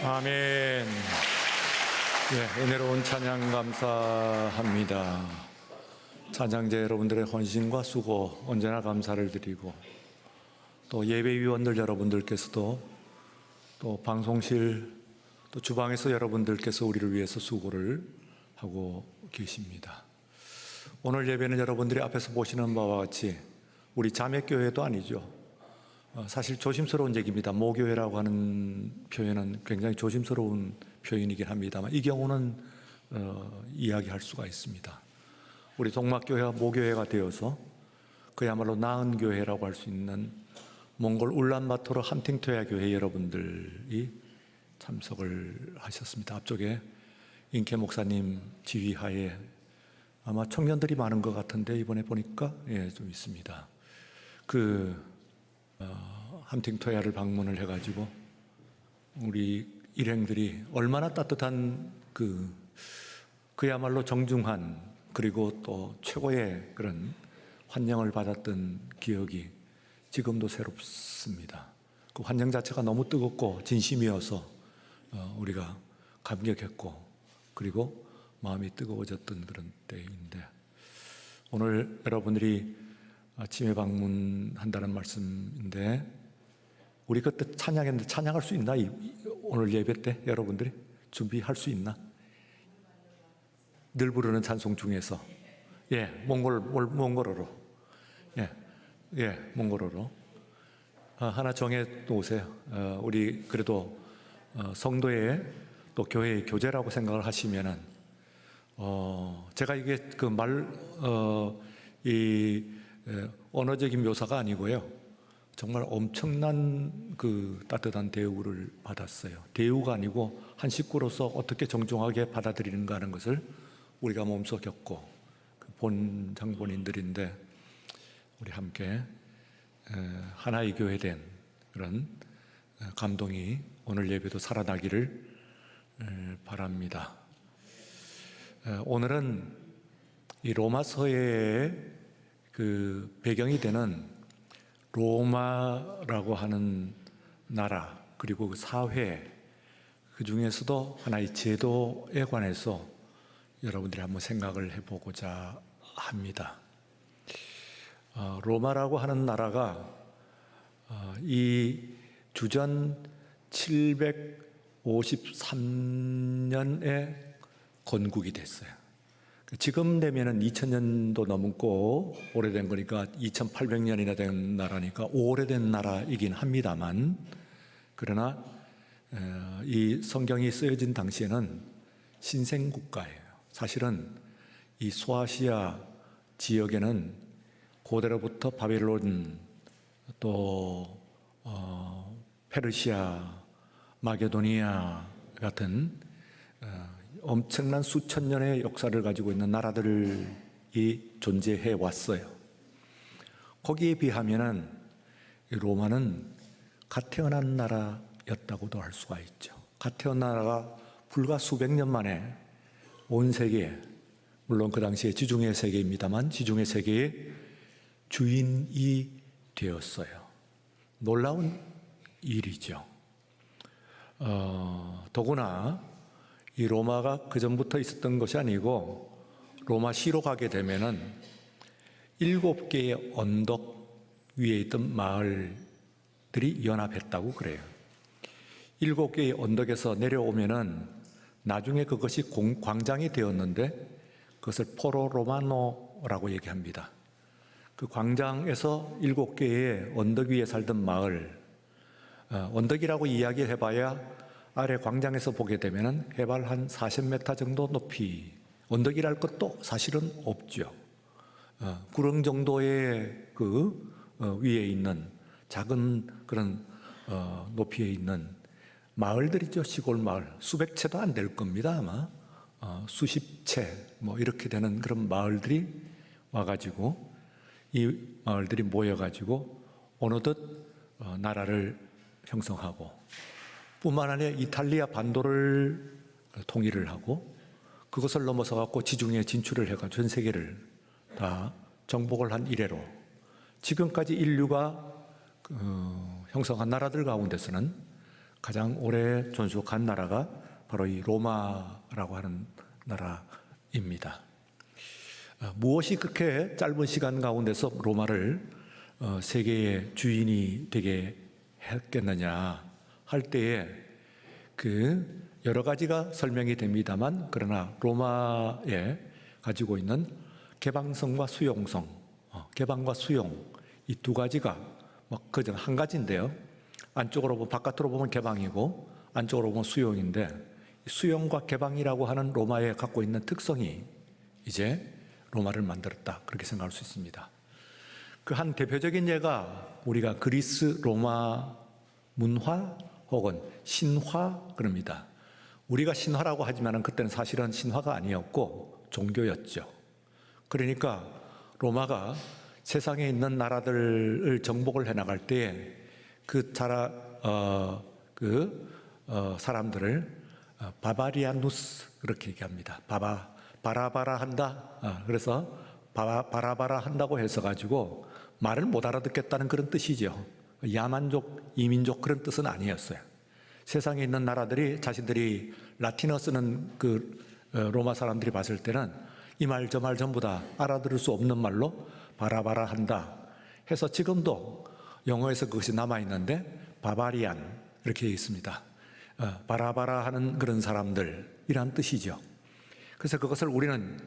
아멘. 은혜로운 찬양 감사합니다. 찬양자 여러분들의 헌신과 수고 언제나 감사를 드리고, 또 예배위원들 여러분들께서도, 또 방송실, 또 주방에서 여러분들께서 우리를 위해서 수고를 하고 계십니다. 오늘 예배는 여러분들이 앞에서 보시는 바와 같이 우리 자매교회도 아니죠. 사실 조심스러운 얘기입니다. 모교회라고 하는 표현은 굉장히 조심스러운 표현이긴 합니다만, 이 경우는 이야기할 수가 있습니다. 우리 동막교회가 모교회가 되어서 그야말로 나은 교회라고 할 수 있는 몽골 울란바토르 함팅토야 교회 여러분들이 참석을 하셨습니다. 앞쪽에 인케 목사님 지휘하에 아마 청년들이 많은 것 같은데, 이번에 보니까 좀 있습니다. 함팅토야를 방문을 해가지고 우리 일행들이 얼마나 따뜻한 그야말로 정중한, 그리고 또 최고의 그런 환영을 받았던 기억이 지금도 새롭습니다. 그 환영 자체가 너무 뜨겁고 진심이어서 우리가 감격했고, 그리고 마음이 뜨거워졌던 그런 때인데, 오늘 여러분들이 아침에 방문한다는 말씀인데, 우리 그때 찬양했는데 찬양할 수 있나? 오늘 예배 때 여러분들이 준비할 수 있나? 늘 부르는 찬송 중에서 몽골어로 몽골어로 하나 정해 놓으세요. 우리 그래도 성도의 또 교회의 교제라고 생각을 하시면은, 제가 이게 언어적인 묘사가 아니고요, 정말 엄청난 따뜻한 대우를 받았어요. 대우가 아니고 한 식구로서 어떻게 정중하게 받아들이는가 하는 것을 우리가 몸소 겪고, 본 장본인들인데 우리 함께 하나의 교회 된 그런 감동이 오늘 예배도 살아나기를 바랍니다. 오늘은 이 로마서의 배경이 되는 로마라고 하는 나라, 그리고 그 사회, 그 중에서도 하나의 제도에 관해서 여러분들이 한번 생각을 해보고자 합니다. 로마라고 하는 나라가 이 주전 753년에 건국이 됐어요. 지금 되면은 2000년도 넘고 오래된 거니까 2800년이나 된 나라니까 오래된 나라이긴 합니다만, 그러나 이 성경이 쓰여진 당시에는 신생국가예요. 사실은 이 소아시아 지역에는 고대로부터 바벨론, 또 페르시아, 마게도니아 같은 엄청난 수천 년의 역사를 가지고 있는 나라들이 존재해 왔어요. 거기에 비하면은 로마는 갓 태어난 나라였다고도 할 수가 있죠. 갓 태어난 나라가 불과 수백 년 만에 온 세계, 물론 그 당시에 지중해 세계입니다만 지중해 세계의 주인이 되었어요. 놀라운 일이죠. 더구나 이 로마가 그 전부터 있었던 것이 아니고, 로마시로 가게 되면은 7개의 언덕 위에 있던 마을들이 연합했다고 그래요. 7개의 언덕에서 내려오면은 나중에 그것이 광장이 되었는데, 그것을 포로 로마노라고 얘기합니다. 그 광장에서 7개의 언덕 위에 살던 마을, 언덕이라고 이야기해봐야 아래 광장에서 보게 되면 해발 한 40m 정도 높이, 언덕이랄 것도 사실은 없죠. 구릉 정도의 위에 있는 작은 그런 높이에 있는 마을들이죠. 시골 마을. 수백 채도 안 될 겁니다. 아마 수십 채 이렇게 되는 그런 마을들이 와가지고, 이 마을들이 모여가지고 어느덧 나라를 형성하고, 뿐만 아니라 이탈리아 반도를 통일을 하고, 그것을 넘어서 갖고 지중해 진출을 해가 전 세계를 다 정복을 한 이래로 지금까지 인류가 형성한 나라들 가운데서는 가장 오래 존속한 나라가 바로 이 로마라고 하는 나라입니다. 무엇이 그렇게 짧은 시간 가운데서 로마를 세계의 주인이 되게 했겠느냐 할 때에 그 여러 가지가 설명이 됩니다만, 그러나 로마에 가지고 있는 개방성과 수용성, 개방과 수용, 이 두 가지가 그중 한 가지인데요. 안쪽으로 보면, 바깥으로 보면 개방이고 안쪽으로 보면 수용인데, 수용과 개방이라고 하는 로마에 갖고 있는 특성이 이제 로마를 만들었다, 그렇게 생각할 수 있습니다. 그 한 대표적인 예가 우리가 그리스 로마 문화 혹은 신화 그럽니다. 우리가 신화라고 하지만 그때는 사실은 신화가 아니었고 종교였죠. 그러니까 로마가 세상에 있는 나라들을 정복을 해나갈 때에 사람들을 바바리아누스 그렇게 얘기합니다. 바라바라 한다. 그래서 바라바라 한다고 해서 가지고 말을 못 알아듣겠다는 그런 뜻이죠. 야만족, 이민족 그런 뜻은 아니었어요. 세상에 있는 나라들이 자신들이 라틴어 쓰는 로마 사람들이 봤을 때는 이 말 저 말 전부 다 알아들을 수 없는 말로 바라바라 한다 해서 지금도 영어에서 그것이 남아있는데 바바리안 이렇게 있습니다. 바라바라 하는 그런 사람들이란 뜻이죠. 그래서 그것을 우리는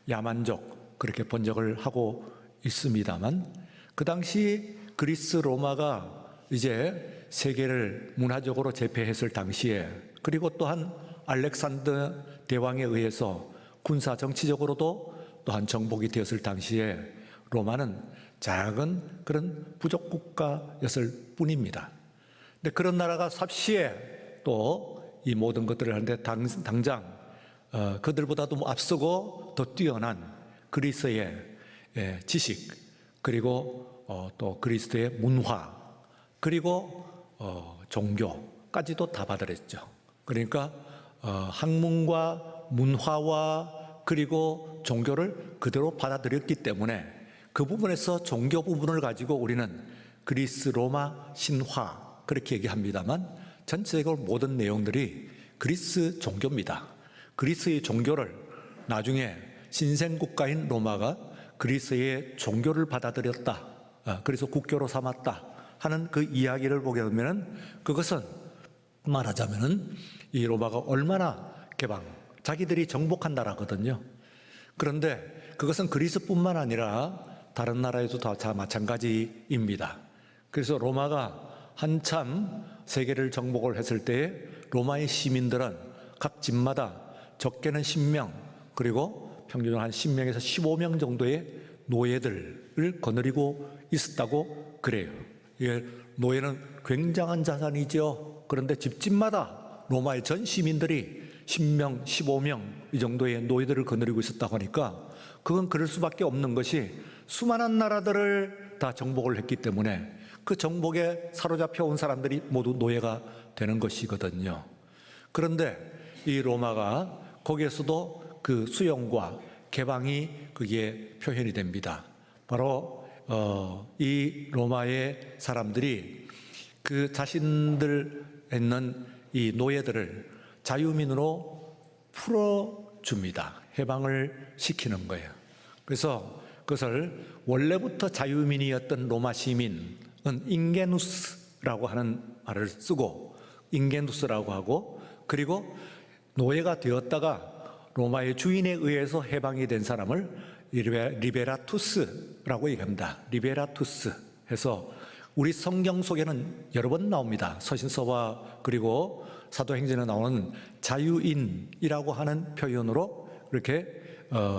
야만족 그렇게 번역을 하고 있습니다만, 그 당시 그리스 로마가 이제 세계를 문화적으로 제패했을 당시에, 그리고 또한 알렉산더 대왕에 의해서 군사 정치적으로도 또한 정복이 되었을 당시에 로마는 작은 그런 부족 국가였을 뿐입니다. 근데 그런 나라가 삽시에 또 이 모든 것들을 하는데 당장 그들보다도 앞서고 더 뛰어난 그리스의 지식, 그리고 또 그리스의 문화, 그리고 종교까지도 다 받아들였죠. 그러니까 학문과 문화와 그리고 종교를 그대로 받아들였기 때문에 그 부분에서 종교 부분을 가지고 우리는 그리스 로마 신화 그렇게 얘기합니다만, 전체적으로 모든 내용들이 그리스 종교입니다. 그리스의 종교를 나중에 신생국가인 로마가 그리스의 종교를 받아들였다, 그래서 국교로 삼았다 하는 그 이야기를 보게 되면, 그것은 말하자면은 이 로마가 얼마나 자기들이 정복한 나라거든요. 그런데 그것은 그리스뿐만 아니라 다른 나라에도 다 마찬가지입니다. 그래서 로마가 한참 세계를 정복을 했을 때에 로마의 시민들은 각 집마다 적게는 10명, 그리고 평균 한 10명에서 15명 정도의 노예들을 거느리고 있었다고 그래요. 노예는 굉장한 자산이죠. 그런데 집집마다 로마의 전 시민들이 10명, 15명 이 정도의 노예들을 거느리고 있었다고 하니까, 그건 그럴 수밖에 없는 것이 수많은 나라들을 다 정복을 했기 때문에 그 정복에 사로잡혀 온 사람들이 모두 노예가 되는 것이거든요. 그런데 이 로마가 거기에서도 그 수용과 개방이 그게 표현이 됩니다. 바로 이 로마의 사람들이 그 자신들 있는 이 노예들을 자유민으로 풀어줍니다. 해방을 시키는 거예요. 그래서 그것을 원래부터 자유민이었던 로마 시민은 인게누스라고 하는 말을 쓰고, 인게누스라고 하고, 그리고 노예가 되었다가 로마의 주인에 의해서 해방이 된 사람을 리베라투스라고 얘기합니다. 리베라투스 해서 우리 성경 속에는 여러 번 나옵니다. 서신서와 그리고 사도행전에 나오는 자유인이라고 하는 표현으로 이렇게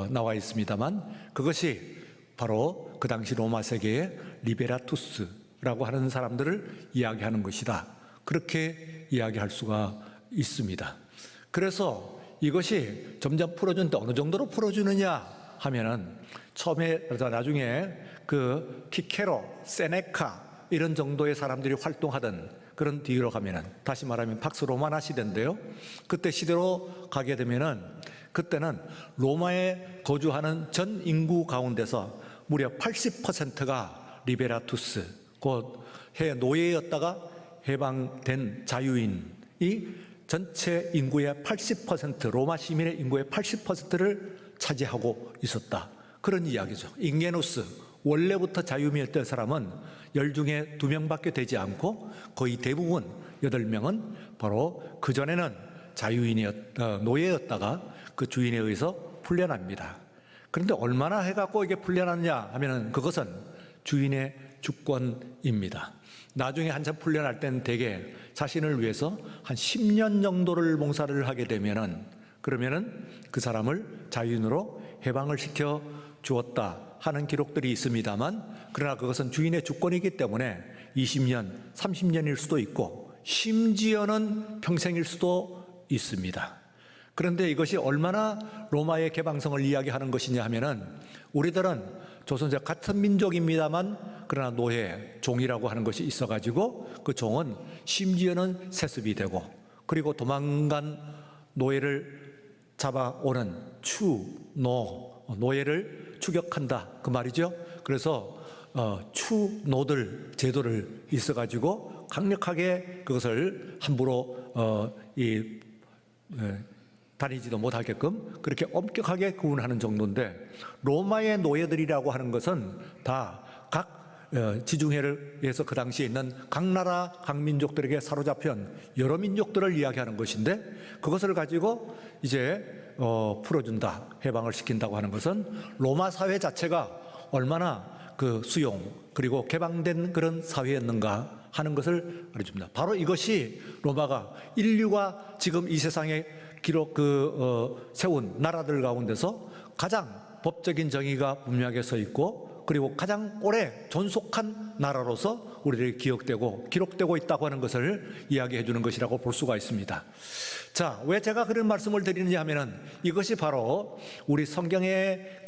나와 있습니다만, 그것이 바로 그 당시 로마 세계의 리베라투스라고 하는 사람들을 이야기하는 것이다, 그렇게 이야기할 수가 있습니다. 그래서 이것이 점점 풀어주는데 어느 정도로 풀어주느냐 하면은, 처음에 나중에 그 키케로, 세네카 이런 정도의 사람들이 활동하던 그런 뒤로 가면은, 다시 말하면 팍스 로마나 시대인데요. 그때 시대로 가게 되면은, 그때는 로마에 거주하는 전 인구 가운데서 무려 80%가 리베라투스, 곧 노예였다가 해방된 자유인이 전체 인구의 80%, 로마 시민의 인구의 80%를 차지하고 있었다. 그런 이야기죠. 인게누스, 원래부터 자유민이었던 사람은 10 중에 2명밖에 되지 않고 거의 대부분 8명은 바로 그전에는 노예였다가 그 주인에 의해서 풀려납니다. 그런데 얼마나 해갖고 이게 풀려났냐 하면은 그것은 주인의 주권입니다. 나중에 한참 풀려날 때는 대개 자신을 위해서 한 10년 정도를 봉사를 하게 되면은 그러면은 그 사람을 자유인으로 해방을 시켜 주었다 하는 기록들이 있습니다만, 그러나 그것은 주인의 주권이기 때문에 20년, 30년일 수도 있고 심지어는 평생일 수도 있습니다. 그런데 이것이 얼마나 로마의 개방성을 이야기하는 것이냐 하면은 우리들은 조선족 같은 민족입니다만 그러나 노예, 종이라고 하는 것이 있어가지고 그 종은 심지어는 세습이 되고, 그리고 도망간 노예를 잡아오는 노예를 추격한다 그 말이죠. 그래서 추노들 제도를 있어가지고 강력하게 그것을 함부로 다니지도 못하게끔 그렇게 엄격하게 구분하는 정도인데, 로마의 노예들이라고 하는 것은 다 각 지중해를 위해서 그 당시에 있는 각 나라 각 민족들에게 사로잡힌 여러 민족들을 이야기하는 것인데, 그것을 가지고 이제 풀어준다, 해방을 시킨다고 하는 것은 로마 사회 자체가 얼마나 그 수용 그리고 개방된 그런 사회였는가 하는 것을 알려줍니다. 바로 이것이 로마가 인류가 지금 이 세상에 세운 나라들 가운데서 가장 법적인 정의가 분명하게 서 있고, 그리고 가장 오래 존속한 나라로서 우리들이 기록되고 있다고 하는 것을 이야기해 주는 것이라고 볼 수가 있습니다. 자, 왜 제가 그런 말씀을 드리느냐 하면은 이것이 바로 우리 성경의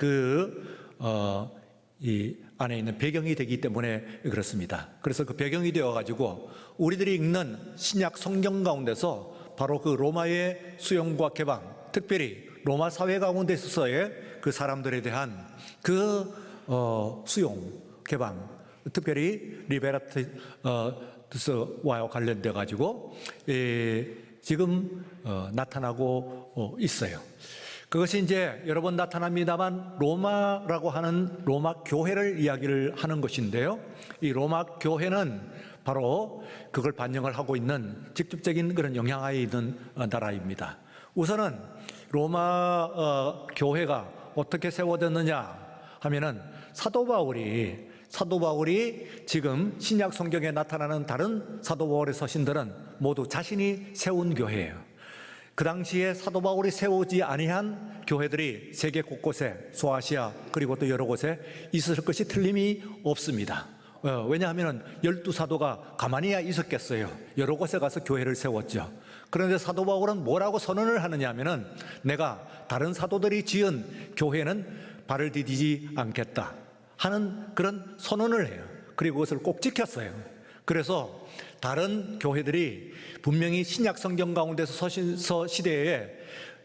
이 안에 있는 배경이 되기 때문에 그렇습니다. 그래서 그 배경이 되어가지고 우리들이 읽는 신약 성경 가운데서 바로 그 로마의 수용과 개방, 특별히 로마 사회 가운데 있어서의 그 사람들에 대한 수용, 개방, 특별히 리베라트스와 관련돼 가지고 지금 나타나고 있어요. 그것이 이제 여러 번 나타납니다만 로마라고 하는 로마 교회를 이야기를 하는 것인데요. 이 로마 교회는 바로 그걸 반영을 하고 있는 직접적인 그런 영향하에 있는 나라입니다. 우선은 로마 교회가 어떻게 세워졌느냐 하면은 사도 바울이 지금 신약 성경에 나타나는 다른 사도 바울의 서신들은 모두 자신이 세운 교회예요. 그 당시에 사도 바울이 세우지 아니한 교회들이 세계 곳곳에, 소아시아 그리고 또 여러 곳에 있을 것이 틀림이 없습니다. 왜냐하면 12사도가 가만히야 있었겠어요. 여러 곳에 가서 교회를 세웠죠. 그런데 사도 바울은 뭐라고 선언을 하느냐 하면은 내가 다른 사도들이 지은 교회는 발을 디디지 않겠다 하는 그런 선언을 해요. 그리고 그것을 꼭 지켰어요. 그래서 다른 교회들이 분명히 신약 성경 가운데서 서신서 시대에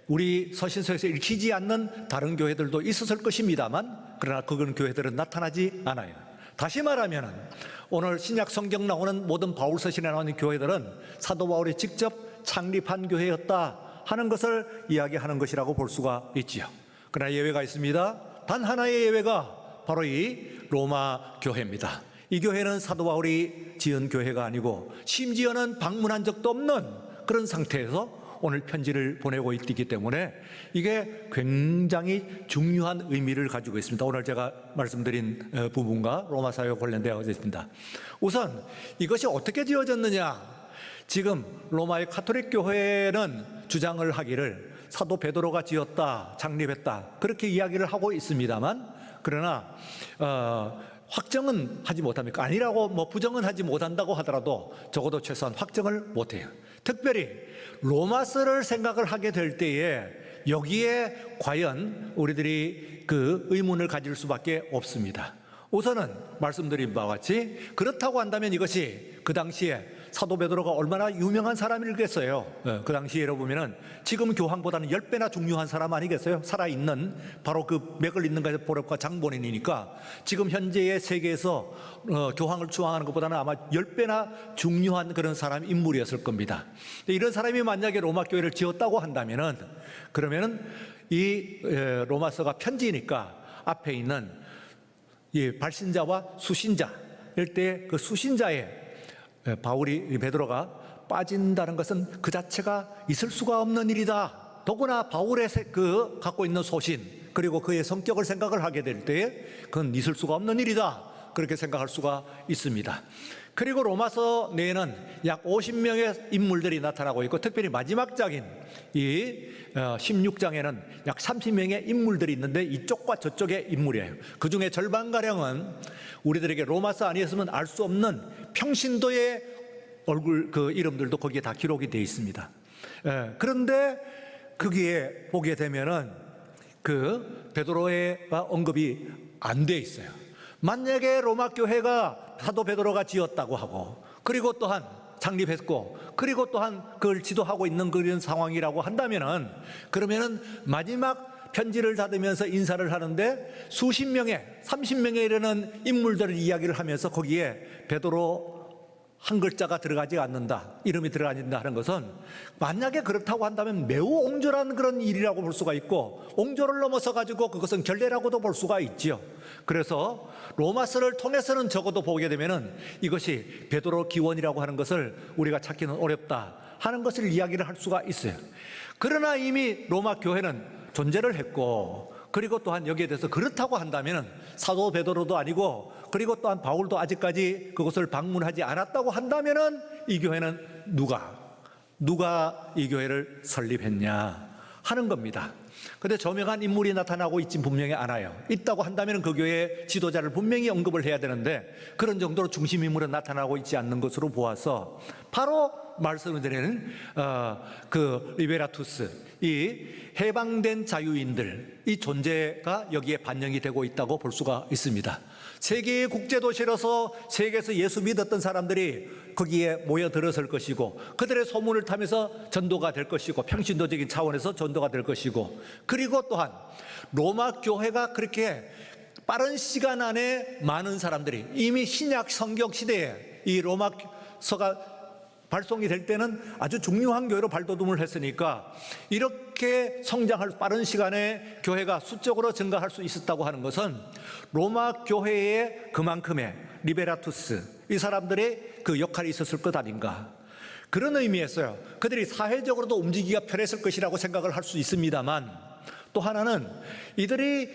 우리 서신서에서 읽히지 않는 다른 교회들도 있었을 것입니다만, 그러나 그런 교회들은 나타나지 않아요. 다시 말하면 오늘 신약 성경 나오는 모든 바울 서신에 나오는 교회들은 사도 바울이 직접 창립한 교회였다 하는 것을 이야기하는 것이라고 볼 수가 있지요. 그러나 예외가 있습니다. 단 하나의 예외가 바로 이 로마 교회입니다. 이 교회는 사도 바울이 지은 교회가 아니고 심지어는 방문한 적도 없는 그런 상태에서 오늘 편지를 보내고 있기 때문에 이게 굉장히 중요한 의미를 가지고 있습니다. 오늘 제가 말씀드린 부분과 로마 사회와 관련되어 있습니다. 우선 이것이 어떻게 지어졌느냐, 지금 로마의 카톨릭 교회는 주장을 하기를 사도 베드로가 지었다, 창립했다 그렇게 이야기를 하고 있습니다만, 그러나 확정은 하지 못합니까? 아니라고 부정은 하지 못한다고 하더라도 적어도 최소한 확정을 못해요. 특별히 로마서를 생각을 하게 될 때에 여기에 과연 우리들이 그 의문을 가질 수밖에 없습니다. 우선은 말씀드린 바와 같이 그렇다고 한다면 이것이 그 당시에 사도 베드로가 얼마나 유명한 사람이겠어요. 그 당시에 보면은 지금 교황보다는 10배나 중요한 사람 아니겠어요? 살아있는 바로 그 맥을 잇는 것의 보력과 장본인이니까 지금 현재의 세계에서 교황을 추앙하는 것보다는 아마 10배나 중요한 그런 사람 인물이었을 겁니다. 이런 사람이 만약에 로마 교회를 지었다고 한다면은 그러면은 이 로마서가 편지니까 앞에 있는 이 발신자와 수신자일 때 그 수신자에 바울이 베드로가 빠진다는 것은 그 자체가 있을 수가 없는 일이다. 더구나 바울의 그 갖고 있는 소신 그리고 그의 성격을 생각을 하게 될 때 그건 있을 수가 없는 일이다. 그렇게 생각할 수가 있습니다. 그리고 로마서 내에는 약 50명의 인물들이 나타나고 있고 특별히 마지막 장인 이 16장에는 약 30명의 인물들이 있는데 이쪽과 저쪽의 인물이에요. 그 중에 절반가량은 우리들에게 로마서 아니었으면 알 수 없는 평신도의 얼굴 그 이름들도 거기에 다 기록이 되어 있습니다. 그런데 거기에 보게 되면은 그 베드로의 언급이 안 돼 있어요. 만약에 로마 교회가 사도 베드로가 지었다고 하고 그리고 또한 창립했고 그리고 또한 그걸 지도하고 있는 그런 상황이라고 한다면은 그러면은 마지막 편지를 닫으면서 인사를 하는데 수십 명의 30명에 이르는 인물들을 이야기를 하면서 거기에 베드로 한 글자가 들어가지 않는다, 이름이 들어가지 않는다 하는 것은 만약에 그렇다고 한다면 매우 옹졸한 그런 일이라고 볼 수가 있고 옹졸을 넘어서 가지고 그것은 결례라고도 볼 수가 있지요. 그래서 로마서를 통해서는 적어도 보게 되면은 이것이 베드로 기원이라고 하는 것을 우리가 찾기는 어렵다 하는 것을 이야기를 할 수가 있어요. 그러나 이미 로마 교회는 존재를 했고 그리고 또한 여기에 대해서 그렇다고 한다면 사도 베드로도 아니고 그리고 또한 바울도 아직까지 그것을 방문하지 않았다고 한다면 이 교회는 누가 이 교회를 설립했냐 하는 겁니다. 그런데 저명한 인물이 나타나고 있진 분명히 않아요. 있다고 한다면 그 교회의 지도자를 분명히 언급을 해야 되는데 그런 정도로 중심 인물은 나타나고 있지 않는 것으로 보아서 바로 말씀을 드리는 그 리베라투스, 이 해방된 자유인들, 이 존재가 여기에 반영이 되고 있다고 볼 수가 있습니다. 세계의 국제도시로서 세계에서 예수 믿었던 사람들이 거기에 모여들었을 것이고 그들의 소문을 타면서 전도가 될 것이고 평신도적인 차원에서 전도가 될 것이고 그리고 또한 로마 교회가 그렇게 빠른 시간 안에 많은 사람들이 이미 신약 성경 시대에 이 로마서가 발송이 될 때는 아주 중요한 교회로 발돋움을 했으니까 이렇게 성장할 빠른 시간에 교회가 수적으로 증가할 수 있었다고 하는 것은 로마 교회의 그만큼의 리베라투스 이 사람들의 그 역할이 있었을 것 아닌가 그런 의미에서요. 그들이 사회적으로도 움직이기가 편했을 것이라고 생각을 할 수 있습니다만 또 하나는 이들이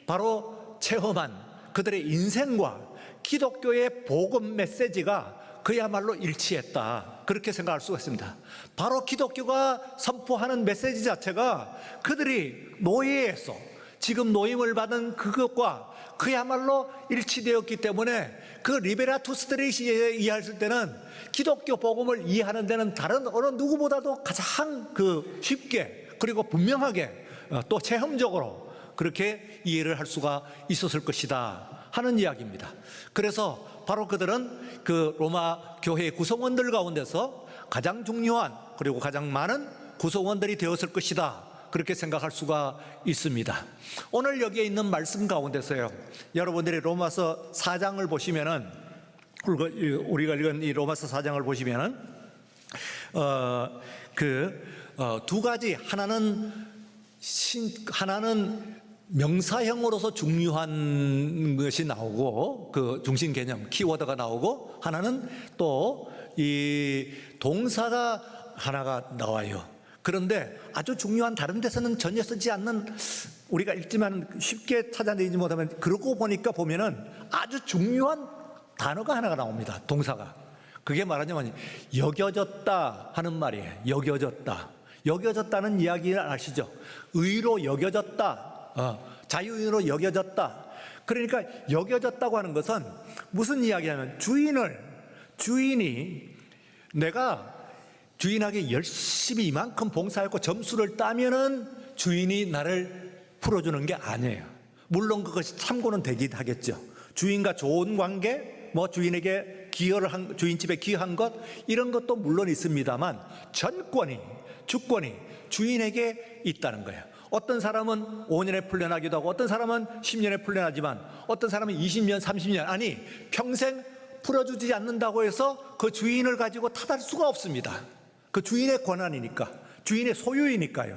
바로 체험한 그들의 인생과 기독교의 복음 메시지가 그야말로 일치했다 그렇게 생각할 수가 있습니다. 바로 기독교가 선포하는 메시지 자체가 그들이 노예에서 지금 노임을 받은 그것과 그야말로 일치되었기 때문에 그 리베라투스들이 이해했을 때는 기독교 복음을 이해하는 데는 다른 어느 누구보다도 가장 쉽게 그리고 분명하게 또 체험적으로 그렇게 이해를 할 수가 있었을 것이다 하는 이야기입니다. 그래서 바로 그들은 그 로마 교회의 구성원들 가운데서 가장 중요한 그리고 가장 많은 구성원들이 되었을 것이다 그렇게 생각할 수가 있습니다. 오늘 여기에 있는 말씀 가운데서요 여러분들이 로마서 4장을 보시면은 우리가 읽은 이 로마서 4장을 보시면은 두 가지 하나는 명사형으로서 중요한 것이 나오고 그 중심 개념 키워드가 나오고 하나는 또 이 동사가 하나가 나와요. 그런데 아주 중요한 다른 데서는 전혀 쓰지 않는 우리가 읽지만 쉽게 찾아내지 못하면 그러고 보면은 아주 중요한 단어가 하나가 나옵니다. 동사가 그게 말하자면 여겨졌다 하는 말이에요. 여겨졌다는 이야기를 아시죠? 의로 여겨졌다 자유인으로 여겨졌다. 그러니까 여겨졌다고 하는 것은 무슨 이야기냐면 주인이 내가 주인에게 열심히 이만큼 봉사했고 점수를 따면은 주인이 나를 풀어주는 게 아니에요. 물론 그것이 참고는 되긴 하겠죠. 주인과 좋은 관계, 주인에게 기여를 한, 주인 집에 기여한 것, 이런 것도 물론 있습니다만 전권이, 주권이 주인에게 있다는 거예요. 어떤 사람은 5년에 풀려나기도 하고 어떤 사람은 10년에 풀려나지만 어떤 사람은 20년, 30년, 아니 평생 풀어주지 않는다고 해서 그 주인을 가지고 탓할 수가 없습니다. 그 주인의 권한이니까, 주인의 소유이니까요.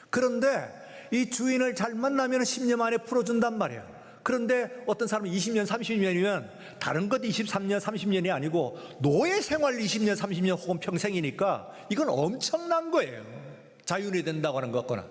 그런데 이 주인을 잘 만나면 10년 만에 풀어준단 말이에요. 그런데 어떤 사람은 20년, 30년이면 다른 것 23년, 30년이 아니고 노예 생활 20년, 30년 혹은 평생이니까 이건 엄청난 거예요. 자유인이 된다고 하는 것거나.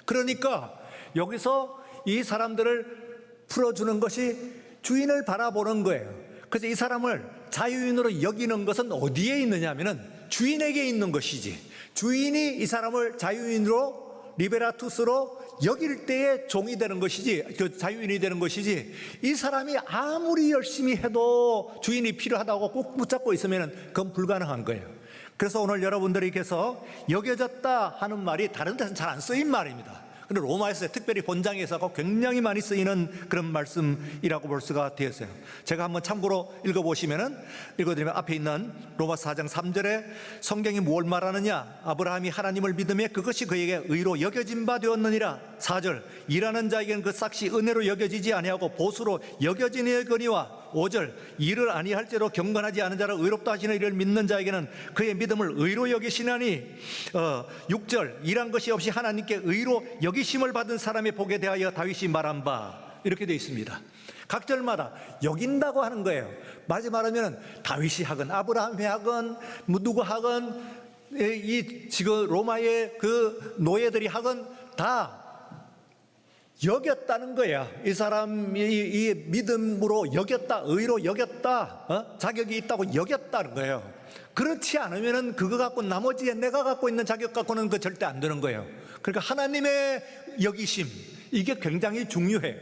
그러니까 여기서 이 사람들을 풀어주는 것이 주인을 바라보는 거예요. 그래서 이 사람을 자유인으로 여기는 것은 어디에 있느냐 하면은 주인에게 있는 것이지, 주인이 이 사람을 자유인으로 리베라투스로 여길 때에 종이 되는 것이지, 그 자유인이 되는 것이지, 이 사람이 아무리 열심히 해도 주인이 필요하다고 꼭 붙잡고 있으면 그건 불가능한 거예요. 그래서 오늘 여러분들께서 여겨졌다 하는 말이 다른 데서는 잘 안 쓰인 말입니다. 근데 로마에서 특별히 본장에서 굉장히 많이 쓰이는 그런 말씀이라고 볼 수가 되었어요. 제가 한번 참고로 읽어드리면 앞에 있는 로마서 4장 3절에 성경이 뭘 말하느냐, 아브라함이 하나님을 믿음에 그것이 그에게 의로 여겨진 바 되었느니라. 4절, 일하는 자에게는 그 삭시 은혜로 여겨지지 아니하고 보수로 여겨지거니와. 5절, 일을 아니할지로 경건하지 않은 자를 의롭다 하시는 이를 믿는 자에게는 그의 믿음을 의로 여기시나니. 6절, 일한 것이 없이 하나님께 의로 여기심을 받은 사람의 복에 대하여 다윗이 말한 바, 이렇게 되어 있습니다. 각 절마다 여긴다고 하는 거예요. 말하자면 다윗이 하건 아브라함이 하건 누구 하건 이 지금 로마의 그 노예들이 하건 다 여겼다는 거야. 이 사람이 이 믿음으로 여겼다, 의로 여겼다, 자격이 있다고 여겼다는 거예요. 그렇지 않으면은 그거 갖고 나머지에 내가 갖고 있는 자격 갖고는 그 절대 안 되는 거예요. 그러니까 하나님의 여기심, 이게 굉장히 중요해요.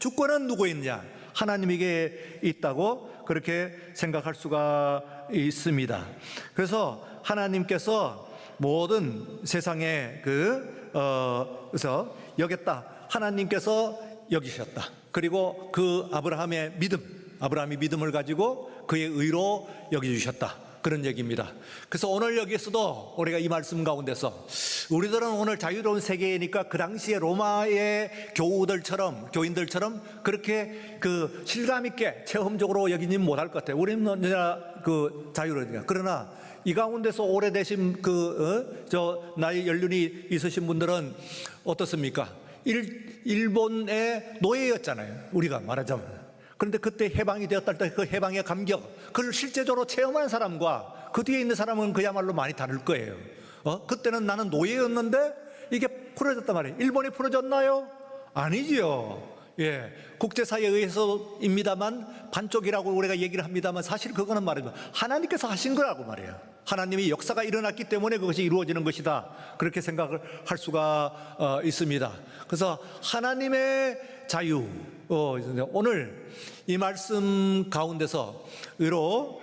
주권은 누구에 있느냐? 하나님에게 있다고 그렇게 생각할 수가 있습니다. 그래서 하나님께서 모든 세상에 그래서 여겼다, 하나님께서 여기셨다. 그리고 그 아브라함의 믿음을 가지고 그의 의로 여겨주셨다, 그런 얘기입니다. 그래서 오늘 여기서도 우리가 이 말씀 가운데서 우리들은 오늘 자유로운 세계이니까 그 당시에 로마의 교인들처럼 그렇게 그 실감 있게 체험적으로 여기지 못할 것 같아요. 우리는 언제나 그 자유로우니까. 그러나 이 가운데서 오래되신 나이 연륜이 있으신 분들은 어떻습니까? 일본의 노예였잖아요, 우리가 말하자면. 그런데 그때 해방이 되었다 할 때 그 해방의 감격, 그걸 실제적으로 체험한 사람과 그 뒤에 있는 사람은 그야말로 많이 다를 거예요. 그때는 나는 노예였는데 이게 풀어졌단 말이에요. 일본이 풀어졌나요? 아니지요. 예, 국제사회에 의해서입니다만, 반쪽이라고 우리가 얘기를 합니다만 사실 그거는 말이죠, 하나님께서 하신 거라고 말이에요. 하나님이 역사가 일어났기 때문에 그것이 이루어지는 것이다, 그렇게 생각을 할 수가 있습니다. 그래서 하나님의 자유, 오늘 이 말씀 가운데서 의로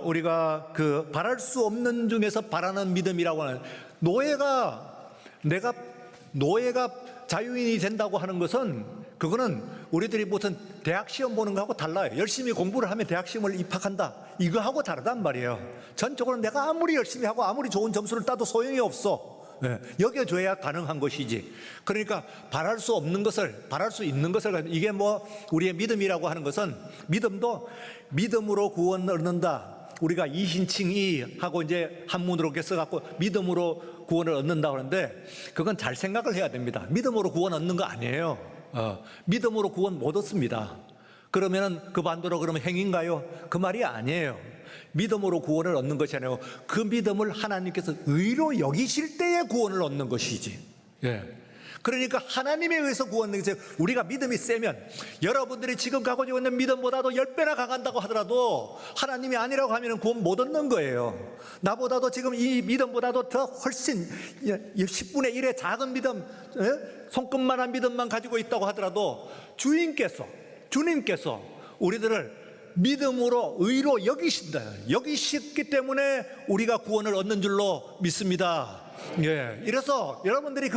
우리가 그 바랄 수 없는 중에서 바라는 믿음이라고 하는, 노예가 자유인이 된다고 하는 것은, 그거는 우리들이 무슨 대학 시험 보는 거하고 달라요. 열심히 공부를 하면 대학 시험을 입학한다, 이거하고 다르단 말이에요. 전적으로 내가 아무리 열심히 하고 아무리 좋은 점수를 따도 소용이 없어. 여겨줘야 가능한 것이지. 그러니까 바랄 수 없는 것을 바랄 수 있는 것을, 이게 뭐 우리의 믿음이라고 하는 것은, 믿음도 믿음으로 구원을 얻는다, 우리가 이신칭이 하고 이제 한문으로 이렇게 써갖고 믿음으로 구원을 얻는다고 하는데, 그건 잘 생각을 해야 됩니다. 믿음으로 구원 얻는 거 아니에요. 믿음으로 구원 못 얻습니다. 그러면은 그 반대로 그러면 행위인가요? 그 말이 아니에요. 믿음으로 구원을 얻는 것이 아니고 그 믿음을 하나님께서 의로 여기실 때에 구원을 얻는 것이지. 예. 그러니까 하나님에 의해서 구원을, 우리가 믿음이 세면, 여러분들이 지금 가지고 있는 믿음보다도 10배나 강한다고 하더라도 하나님이 아니라고 하면 구원 못 얻는 거예요. 나보다도 지금 이 믿음보다도 더 훨씬 10분의 1의 작은 믿음, 손끝만한 믿음만 가지고 있다고 하더라도 주님께서 우리들을 믿음으로 의로 여기셨기 때문에 우리가 구원을 얻는 줄로 믿습니다. 예, 이래서 여러분들이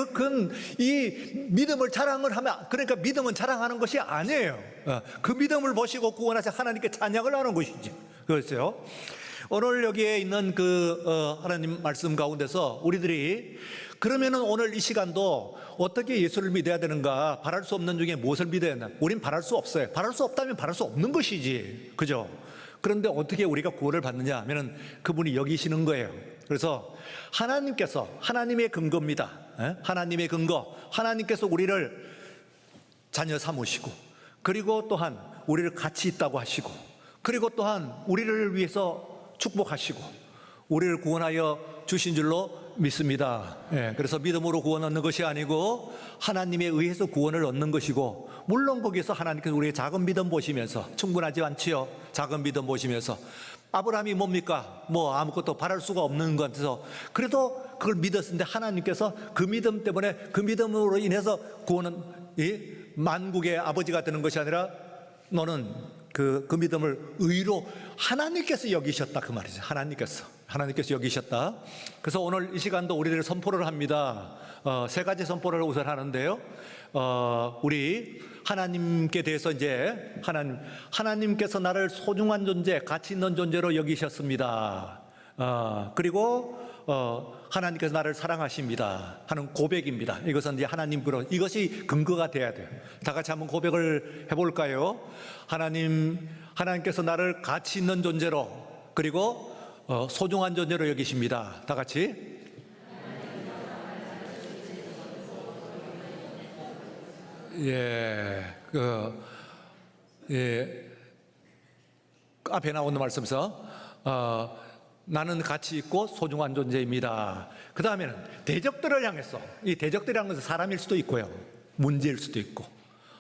이 믿음을 자랑을 하면, 그러니까 믿음은 자랑하는 것이 아니에요. 그 믿음을 보시고 구원하셔 하나님께 찬양을 하는 것이지. 그렇죠. 오늘 여기에 있는 하나님 말씀 가운데서 우리들이 그러면은 오늘 이 시간도 어떻게 예수를 믿어야 되는가, 바랄 수 없는 중에 무엇을 믿어야 되나? 우린 바랄 수 없어요. 바랄 수 없다면 바랄 수 없는 것이지, 그죠? 그런데 어떻게 우리가 구원을 받느냐 하면은 그분이 여기시는 거예요. 그래서 하나님께서, 하나님의 근거입니다. 하나님의 근거, 하나님께서 우리를 자녀 삼으시고, 그리고 또한 우리를 같이 있다고 하시고, 그리고 또한 우리를 위해서 축복하시고 우리를 구원하여 주신 줄로 믿습니다. 그래서 믿음으로 구원 얻는 것이 아니고 하나님에 의해서 구원을 얻는 것이고, 물론 거기서 하나님께서 우리의 작은 믿음 보시면서, 충분하지 않지요, 작은 믿음 보시면서 아브라함이 뭡니까? 뭐 아무것도 바랄 수가 없는 것 같아서 그래도 그걸 믿었는데 하나님께서 그 믿음 때문에, 그 믿음으로 인해서 구원은 만국의 아버지가 되는 것이 아니라 너는 그 믿음을 의로 하나님께서 여기셨다, 그 말이죠. 하나님께서 여기셨다. 그래서 오늘 이 시간도 우리들 선포를 합니다. 세 가지 선포를 우선 하는데요. 우리 하나님께 대해서 이제 하나님께서 나를 소중한 존재, 가치 있는 존재로 여기셨습니다. 그리고 하나님께서 나를 사랑하십니다 하는 고백입니다. 이것은 이제 하나님으로, 이것이 근거가 돼야 돼요. 다 같이 한번 고백을 해볼까요? 하나님께서 나를 가치 있는 존재로, 그리고 소중한 존재로 여기십니다. 다 같이. 앞에 나오는 말씀에서 나는 가치 있고 소중한 존재입니다. 그 다음에는 대적들을 향해서, 이 대적들을 향해서 사람일 수도 있고요, 문제일 수도 있고,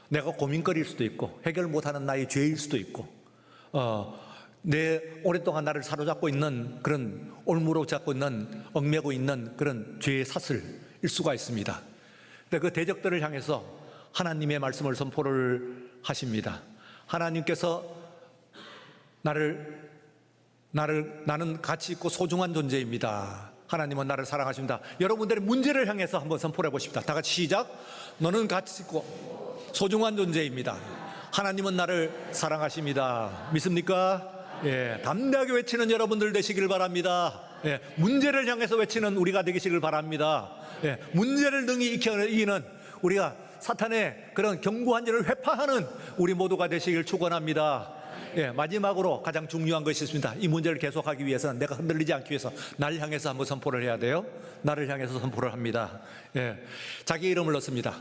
내가 고민거리일 수도 있고, 해결 못하는 나의 죄일 수도 있고, 내 오랫동안 나를 사로잡고 있는 그런 올무로 잡고 있는, 얽매고 있는 그런 죄의 사슬일 수가 있습니다. 근데 그 대적들을 향해서 하나님의 말씀을 선포를 하십니다. 하나님께서 나는 가치 있고 소중한 존재입니다. 하나님은 나를 사랑하십니다. 여러분들의 문제를 향해서 한번 선포해 보십시다. 다 같이 시작. 너는 가치 있고 소중한 존재입니다. 하나님은 나를 사랑하십니다. 믿습니까? 담대하게 외치는 여러분들 되시길 바랍니다. 문제를 향해서 외치는 우리가 되시길 바랍니다. 문제를 능히 이기는, 우리가 사탄의 그런 견고한 자를 회파하는 우리 모두가 되시길 축원합니다. 마지막으로 가장 중요한 것이 있습니다. 이 문제를 계속하기 위해서는, 내가 흔들리지 않기 위해서 나를 향해서 한번 선포를 해야 돼요. 나를 향해서 선포를 합니다. 자기 이름을 넣습니다.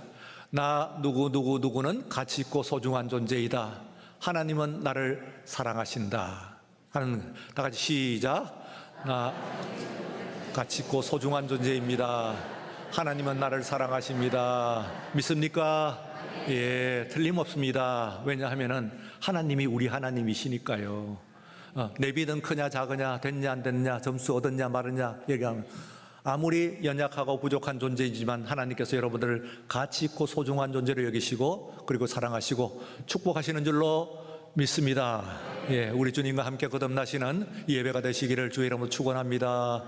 나 누구는 가치 있고 소중한 존재이다. 하나님은 나를 사랑하신다 하는, 다 같이 시작. 나 가치 있고 소중한 존재입니다. 하나님은 나를 사랑하십니다. 믿습니까? 틀림없습니다. 왜냐하면은 하나님이 우리 하나님이시니까요. 내 믿음 크냐 작으냐, 됐냐 안 됐냐, 점수 얻었냐 말았냐 얘기하면, 아무리 연약하고 부족한 존재이지만 하나님께서 여러분들을 가치 있고 소중한 존재로 여기시고, 그리고 사랑하시고 축복하시는 줄로 믿습니다. 우리 주님과 함께 거듭나시는 예배가 되시기를 주의 이름으로 축원합니다.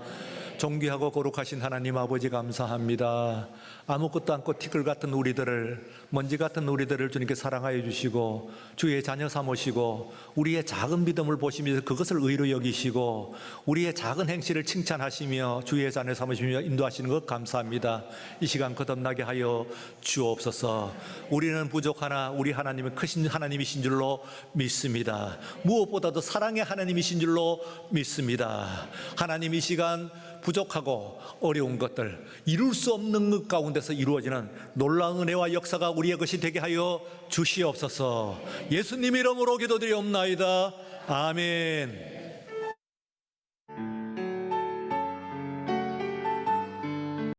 존귀하고 거룩하신 하나님 아버지 감사합니다. 아무것도 않고 티끌 같은 우리들을, 먼지 같은 우리들을 주님께 사랑하여 주시고 주의 자녀 삼으시고, 우리의 작은 믿음을 보시면서 그것을 의로 여기시고 우리의 작은 행실을 칭찬하시며 주의 자녀 삼으시며 인도하시는 것 감사합니다. 이 시간 거듭나게 하여 주옵소서. 우리는 부족하나 우리 하나님은 크신 하나님이신 줄로 믿습니다. 무엇보다도 사랑의 하나님이신 줄로 믿습니다. 하나님, 이 시간 부족하고 어려운 것들, 이룰 수 없는 것 가운데서 이루어지는 놀라운 은혜와 역사가 우리의 것이 되게 하여 주시옵소서. 예수님 이름으로 기도드리옵나이다. 아멘.